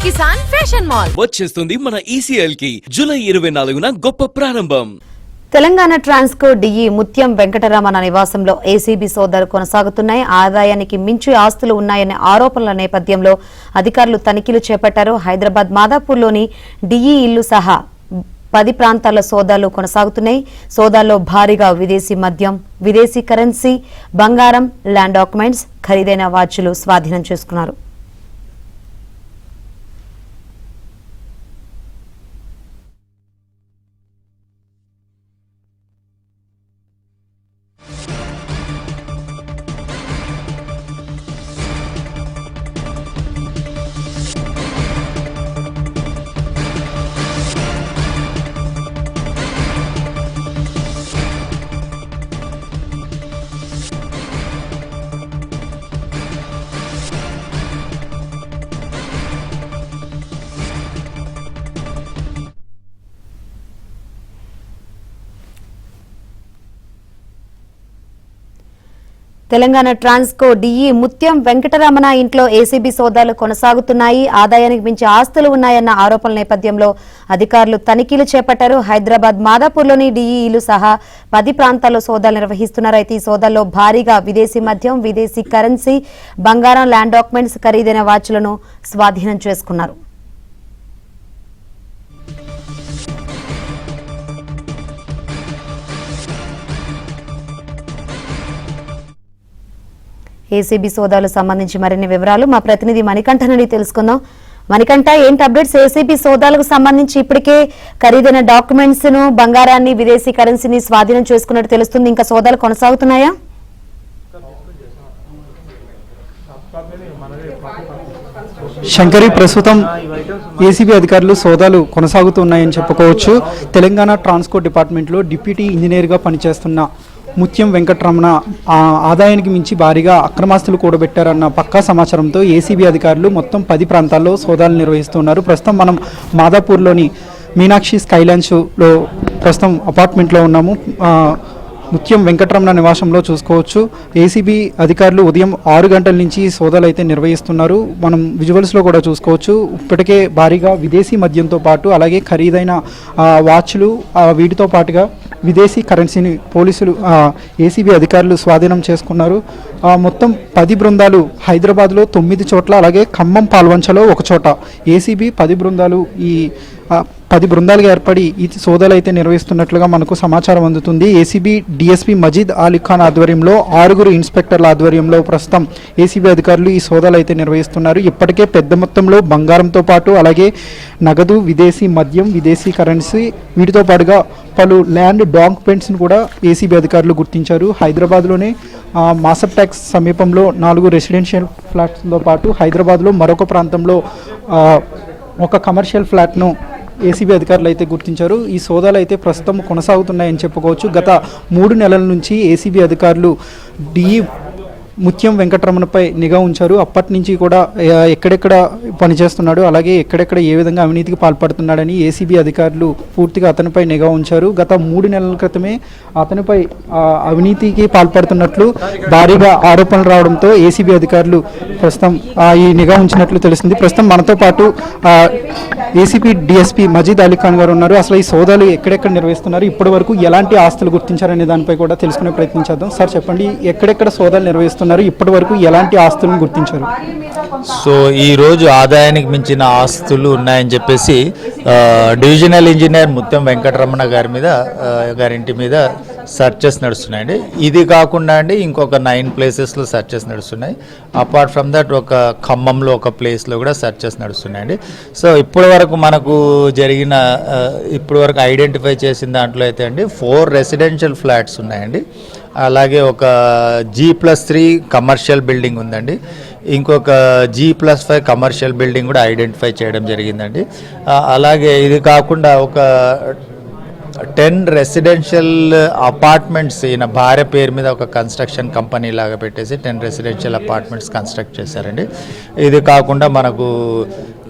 Kisan fashion mall వచ్చేస్తుంది మన ECL కి జూలై 24న గొప్ప ప్రారంభం. తెలంగాణ ట్రాన్స్కో డిఈ ముత్యం వెంకటరమణ నివాసంలో ఏసీబీ సోదాలు కొనసాగుతున్నాయి. ఆదాయానికి మించి ఆస్తులు ఉన్నాయనే ఆరోపణల నేపథ్యంలో అధికారులు తనిఖీలు చేపట్టారు. హైదరాబాద్ మాదాపూర్లోని డిఈ ఇల్లు సహా 10 ప్రాంతాల్లో సోదాలు కొనసాగుతున్నాయి. సోదాల్లో భారీగా విదేశీ మద్యం, విదేశీ కరెన్సీ, బంగారం, ల్యాండ్ డాక్యుమెంట్స్, ఖరీదైన వాచ్లు స్వాధీనం చేసుకున్నారు. తెలంగాణ ట్రాన్స్కో డిఈ ముత్యం వెంకటరమణ ఇంట్లో ఏసీబీ సోదాలు కొనసాగుతున్నాయి. ఆదాయానికి మించి ఆస్తులు ఉన్నాయన్న ఆరోపణల నేపథ్యంలో అధికారులు తనిఖీలు చేపట్టారు. హైదరాబాద్ మాదాపూర్లోని డిఈ ఇల్లు సహా 10 ప్రాంతాల్లో సోదాలు నిర్వహిస్తున్నారు. అయితే ఈ సోదాల్లో భారీగా విదేశీ మద్యం, విదేశీ కరెన్సీ, బంగారం, ల్యాండ్ డాక్యుమెంట్స్, ఖరీదైన వాచ్లను స్వాధీనం చేసుకున్నారు. ఏసీబీ సోదాలకు సంబంధించి మరిన్ని వివరాలు మా ప్రతినిధి మణికంఠ నుండి తెలుసుకుందాం. మణికంఠ, ఏంటి అప్డేట్స్? ఏసీబీ సోదాలకు సంబంధించి ఇప్పటికే ఖరీదైన డాక్యుమెంట్స్ ను, బంగారాన్ని, విదేశీ కరెన్సీని స్వాధీనం చేసుకున్నట్టు తెలుస్తుంది. ఇంకా సోదాలు కొనసాగుతున్నాయా? శంకరి, ప్రస్తుతం ఏసీబీ అధికారులు సోదాలు కొనసాగుతున్నాయని చెప్పుకోవచ్చు. తెలంగాణ ట్రాన్స్కో డిపార్ట్మెంట్లో డిప్యూటీ ఇంజనీర్గా పనిచేస్తున్న ముత్యం వెంకటరమణ ఆదాయానికి మించి భారీగా అక్రమాస్తులు కూడబెట్టారన్న పక్కా సమాచారంతో ఏసీబీ అధికారులు మొత్తం 10 ప్రాంతాల్లో సోదాలు నిర్వహిస్తున్నారు. ప్రస్తుతం మనం మాదాపూర్లోని మీనాక్షి స్కైలాండ్స్లో ప్రస్తుతం అపార్ట్మెంట్లో ఉన్నాము. ముత్యం వెంకటరమణ నివాసంలో చూసుకోవచ్చు. ఏసీబీ అధికారులు ఉదయం 6 గంటల నుంచి సోదాలు అయితే నిర్వహిస్తున్నారు. మనం విజువల్స్లో కూడా చూసుకోవచ్చు. ఇప్పటికే భారీగా విదేశీ మద్యంతో పాటు అలాగే ఖరీదైన వాచ్లు, వీటితో పాటుగా విదేశీ కరెన్సీని పోలీసులు, ఏసీబీ అధికారులు స్వాధీనం చేసుకున్నారు. మొత్తం 10 బృందాలు హైదరాబాద్లో 9 చోట్ల, అలాగే ఖమ్మం పాల్వంచలో 1 చోట ఏసీబీ 10 బృందాలు 10 బృందాలుగా ఏర్పడి ఈ సోదాలు అయితే నిర్వహిస్తున్నట్లుగా మనకు సమాచారం అందుతుంది. ఏసీబీ డీఎస్పీ మజీద్ అలీ ఖాన్ ఆధ్వర్యంలో 6 ఇన్స్పెక్టర్ల ఆధ్వర్యంలో ప్రస్తుతం ఏసీబీ అధికారులు ఈ సోదాలు అయితే నిర్వహిస్తున్నారు. ఇప్పటికే పెద్ద మొత్తంలో బంగారంతో పాటు అలాగే నగదు, విదేశీ మద్యం, విదేశీ కరెన్సీ, వీటితో పాటుగా పలు ల్యాండ్ డాక్యుమెంట్స్ను కూడా ఏసీబీ అధికారులు గుర్తించారు. హైదరాబాద్లోనే మాసప్ ట్యాక్స్ సమీపంలో 4 రెసిడెన్షియల్ ఫ్లాట్స్తో పాటు హైదరాబాద్లో మరొక ప్రాంతంలో ఒక కమర్షియల్ ఫ్లాట్ను ఏసీబీ అధికారులు అయితే గుర్తించారు. ఈ సోదాలు అయితే ప్రస్తుతం కొనసాగుతున్నాయని చెప్పుకోవచ్చు. గత 3 నెలల నుంచి ఏసీబీ అధికారులు డిఈ ముత్యం వెంకటరమణపై నిఘా ఉంచారు. అప్పటి నుంచి కూడా ఎక్కడెక్కడ పనిచేస్తున్నాడు, అలాగే ఎక్కడెక్కడ ఏ విధంగా అవినీతికి పాల్పడుతున్నాడని ఏసీబీ అధికారులు పూర్తిగా అతనిపై నిఘా ఉంచారు. గత 3 నెలల క్రితమే అతనిపై అవినీతికి పాల్పడుతున్నట్లు భారీగా ఆరోపణలు రావడంతో ఏసీబీ అధికారులు ప్రస్తుతం ఈ నిఘా ఉంచినట్లు తెలిసింది. ప్రస్తుతం మనతో పాటు ఏసీపీ డీఎస్పీ మజీద్ అలీ ఖాన్ గారు ఉన్నారు. అసలు ఈ సోదాలు ఎక్కడెక్కడ నిర్వహిస్తున్నారు, ఇప్పటి వరకు ఎలాంటి ఆస్తులు గుర్తించారనే దానిపై కూడా తెలుసుకునే ప్రయత్నించేద్దాం. సార్ చెప్పండి, ఎక్కడెక్కడ సోదాలు నిర్వహిస్తున్నారు, ఇప్పటి వరకు ఎలాంటి ఆస్తులను గుర్తించారు? సో ఈరోజు ఆదాయానికి మించిన ఆస్తులు ఉన్నాయని చెప్పేసి డివిజనల్ ఇంజనీర్ ముత్యం వెంకటరమణ గారింటి మీద సర్చెస్ నడుస్తున్నాయండి. ఇది కాకుండా అండి ఇంకొక 9 ప్లేసెస్లో సర్చెస్ నడుస్తున్నాయి. అపార్ట్ ఫ్రమ్ దట్ ఒక ఖమ్మంలో ఒక ప్లేస్లో కూడా సర్చెస్ నడుస్తున్నాయండి. సో ఇప్పటి వరకు మనకు జరిగిన ఇప్పటి వరకు ఐడెంటిఫై చేసిన దాంట్లో అయితే అండి 4 రెసిడెన్షియల్ ఫ్లాట్స్ ఉన్నాయండి. అలాగే ఒక G+3 కమర్షియల్ బిల్డింగ్ ఉందండి. ఇంకొక G+5 కమర్షియల్ బిల్డింగ్ కూడా ఐడెంటిఫై చేయడం జరిగిందండి. అలాగే ఇది కాకుండా ఒక 10 రెసిడెన్షియల్ అపార్ట్మెంట్స్ ఈయన భార్య పేరు మీద ఒక కన్స్ట్రక్షన్ కంపెనీ లాగా పెట్టేసి 10 రెసిడెన్షియల్ అపార్ట్మెంట్స్ కన్స్ట్రక్ట్ చేశారండి. ఇది కాకుండా మనకు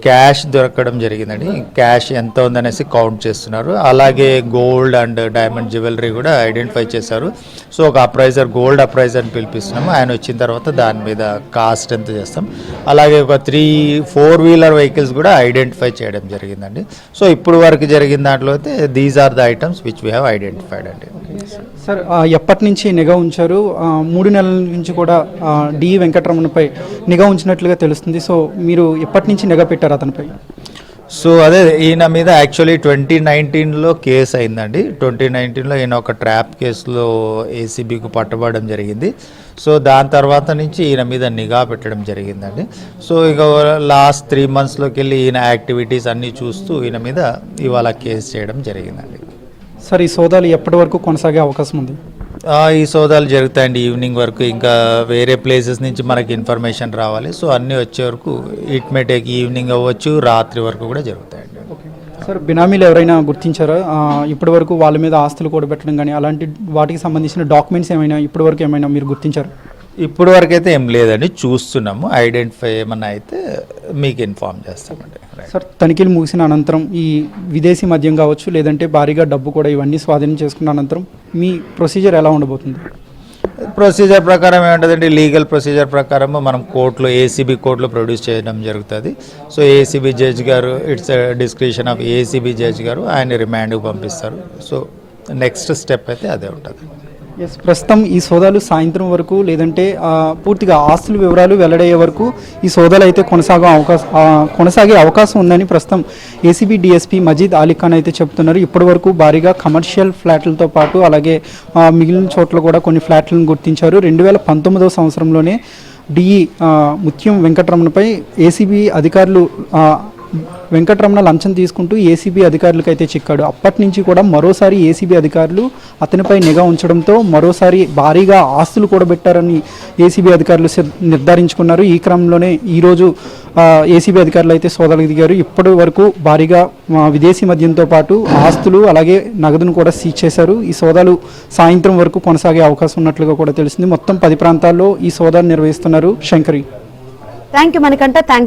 క్యాష్ దొరకడం జరిగిందండి. క్యాష్ ఎంత ఉందనేసి కౌంట్ చేస్తున్నారు. అలాగే గోల్డ్ అండ్ డైమండ్ జ్యువెలరీ కూడా ఐడెంటిఫై చేశారు. సో ఒక అప్రైజర్, గోల్డ్ అప్రైజర్ని పిలిపిస్తున్నాము. ఆయన వచ్చిన తర్వాత దాని మీద కాస్ట్ ఎంత చేస్తాం. అలాగే ఒక 3-4 వీలర్ వెహికల్స్ కూడా ఐడెంటిఫై చేయడం జరిగిందండి. సో ఇప్పుడు వరకు జరిగిన దాంట్లో అయితే these are the items which we have identified అండి. సార్ ఎప్పటి నుంచి నిఘా ఉంచారు? 3 నెలల నుంచి కూడా డి వెంకటరమణపై నిఘా ఉంచినట్లుగా తెలుస్తుంది. సో మీరు ఎప్పటి నుంచి నిఘా పెట్టారు అతనిపై? సో అదే ఈయన మీద యాక్చువల్లీ 2019లో కేసు అయిందండి. 2019లో ఈయన ఒక ట్రాప్ కేసులో ఏసీబీకి పట్టబడడం జరిగింది. సో దాని తర్వాత నుంచి ఈయన మీద నిఘా పెట్టడం జరిగిందండి. సో ఇక లాస్ట్ 3 మంత్స్లోకి వెళ్ళి ఈయన యాక్టివిటీస్ అన్నీ చూస్తూ ఈయన మీద ఇవాళ కేసు చేయడం జరిగిందండి. సార్ ఈ సోదాలు ఎప్పటి వరకు కొనసాగే అవకాశం ఉంది? ఈ సోదాలు జరుగుతాయండి ఈవినింగ్ వరకు. ఇంకా వేరే ప్లేసెస్ నుంచి మనకి ఇన్ఫర్మేషన్ రావాలి. సో అన్నీ వచ్చే వరకు ఇట్ మే టేక్ ఈవినింగ్ అవ్వచ్చు, రాత్రి వరకు కూడా జరుగుతాయండి. సార్ బినామీలు ఎవరైనా గుర్తించారా? ఇప్పటి వరకు వాళ్ళ మీద ఆస్తులు కూడబెట్టడం కానీ అలాంటి వాటికి సంబంధించిన డాక్యుమెంట్స్ ఏమైనా ఇప్పటి వరకు ఏమైనా మీరు గుర్తించారు? ఇప్పుడు వరకు అయితే ఏం లేదండి, చూస్తున్నాము. ఐడెంటిఫై ఏమన్నా అయితే మీకు ఇన్ఫార్మ్ చేస్తామండి. సార్ తనిఖీలు ముగిసిన అనంతరం ఈ విదేశీ మద్యం కావచ్చు, లేదంటే భారీగా డబ్బు కూడా ఇవన్నీ స్వాధీనం చేసుకున్న అనంతరం మీ ప్రొసీజర్ ఎలా ఉండబోతుంది? ప్రొసీజర్ ప్రకారం ఏముంటుందండి, లీగల్ ప్రొసీజర్ ప్రకారం మనం కోర్టులో, ఏసీబీ కోర్టులో ప్రొడ్యూస్ చేయడం జరుగుతుంది. సో ఏసీబీ జడ్జి గారు, it's discretion of ACB judge గారు, ఆయన రిమాండ్కి పంపిస్తారు. సో నెక్స్ట్ స్టెప్ అయితే అదే ఉంటుంది. ఎస్, ప్రస్తుతం ఈ సోదాలు సాయంత్రం వరకు, లేదంటే పూర్తిగా ఆస్తుల వివరాలు వెల్లడయ్యే వరకు ఈ సోదాలు అయితే కొనసాగే అవకాశం ఉందని ప్రస్తుతం ఏసీబీ డిఎస్పీ మజీద్ అలీ ఖాన్ అయితే చెప్తున్నారు. ఇప్పటి వరకు భారీగా కమర్షియల్ ఫ్లాట్లతో పాటు అలాగే మిగిలిన చోట్ల కూడా కొన్ని ఫ్లాట్లను గుర్తించారు. 2019వ సంవత్సరంలోనే డిఈ ముత్యం వెంకటరమణపై ఏసీబీ అధికారులు వెంకటరమణ లంచం తీసుకుంటూ ఏసీబీ అధికారులకు అయితే చిక్కాడు. అప్పటి నుంచి కూడా మరోసారి ఏసీబీ అధికారులు అతనిపై నిఘా ఉంచడంతో మరోసారి భారీగా ఆస్తులు కూడబెట్టారని ఏసీబీ అధికారులు నిర్ధారించుకున్నారు. ఈ క్రమంలోనే ఈరోజు ఏసీబీ అధికారులు అయితే సోదాలకు దిగారు. ఇప్పటి వరకు భారీగా విదేశీ మద్యంతో పాటు ఆస్తులు అలాగే నగదును కూడా సీజ్ చేశారు. ఈ సోదాలు సాయంత్రం వరకు కొనసాగే అవకాశం ఉన్నట్లుగా కూడా తెలిసింది. మొత్తం 10 ప్రాంతాల్లో ఈ సోదాలు నిర్వహిస్తున్నారు. Shankari, thank you Manikanta. Thanks.